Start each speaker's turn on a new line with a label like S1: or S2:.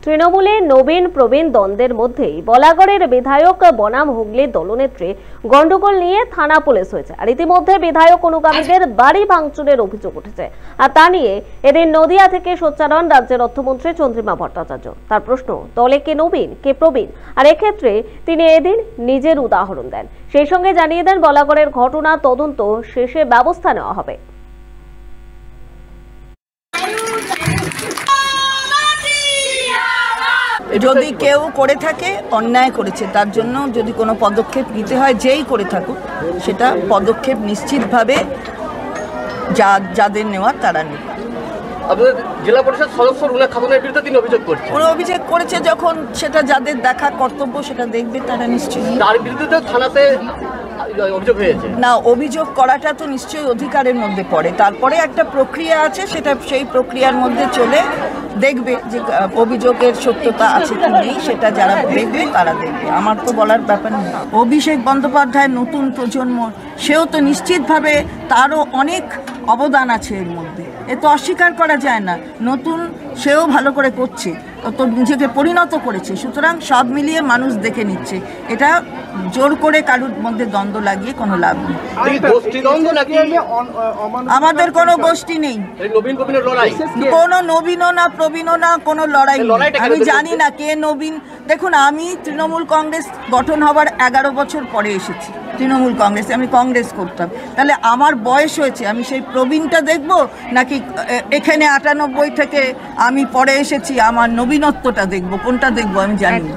S1: তৃণমূলে নবীন প্রবীণ দ্বন্দ্বের মধ্যেই বলাগড়ের বিধায়ক বনাম হুগলির দলনেত্রী গন্ডগোল নিয়ে থানা পুলিশ হয়েছে। আর ইতিমধ্যে বিধায়ক অনুগামীদের বাড়ি ভাঙচুরের অভিযোগ উঠেছে। আর তা নিয়ে এদিন নদিয়া থেকে সোচ্চার হন রাজ্যের অর্থমন্ত্রী চন্দ্রিমা ভট্টাচার্য। তার প্রশ্ন, দলে কে নবীন কে প্রবীণ, আর এক্ষেত্রে তিনি এদিন নিজের উদাহরণ দেন। সেই সঙ্গে জানিয়ে দেন বলাগড়ের ঘটনা তদন্ত শেষে ব্যবস্থা নেওয়া হবে।
S2: যদি কেউ করে থাকে অন্যায় করেছে, তার জন্য যদি কোনো পদক্ষেপ নিতে হয়, যেই করে থাকুক সেটা পদক্ষেপ নিশ্চিতভাবে যাদের নেওয়ার তারা নেবে।
S3: আপনাদের জেলা পরিষদ সদস্য রুনা খাতুনের বিরুদ্ধে তিনি অভিযোগ করছেন।
S2: ওরা অভিযোগ করেছে, যখন সেটা যাদের দেখা কর্তব্য সেটা দেখবে তারা নিশ্চয়ই।
S3: তার বিরুদ্ধে থানাতে অভিযোগ হয়েছে
S2: না, অভিযোগ করাটা তো নিশ্চয়ই অধিকারের মধ্যে পড়ে। তারপরে একটা প্রক্রিয়া আছে, সেটা সেই প্রক্রিয়ার মধ্যে চলে দেখবে যে অভিযোগের সত্যতা আছে কি নেই, সেটা যারা দেখবে তারা দেখবে। আমার তো বলার ব্যাপার নেই। অভিষেক বন্দ্যোপাধ্যায় নতুন প্রজন্ম, সেও তো নিশ্চিতভাবে তারও অনেক অবদান আছে এর মধ্যে, এ তো অস্বীকার করা যায় না। নতুন, সেও ভালো করে করছে, তো নিজেকে পরিণত করেছে। সুতরাং সব মিলিয়ে মানুষ দেখে নিচ্ছে। এটা জোর করে কারুর মধ্যে দ্বন্দ্ব লাগিয়ে কোনো লাভ নেই। আমাদের কোনো গোষ্ঠী নেই, কোনো নবীনও না প্রবীণও না, কোনো লড়াই নেই। আমি জানি না কে নবীন। দেখুন, আমি তৃণমূল কংগ্রেস গঠন হবার 11 বছর পরে এসেছি তৃণমূল কংগ্রেসে। আমি কংগ্রেস করতাম, তাহলে আমার বয়স হয়েছে, আমি সেই প্রবীণটা দেখব নাকি এখানে 98 থেকে আমি পরে এসেছি আমার নবীনত্বটা দেখব? কোনটা দেখব আমি জানি না।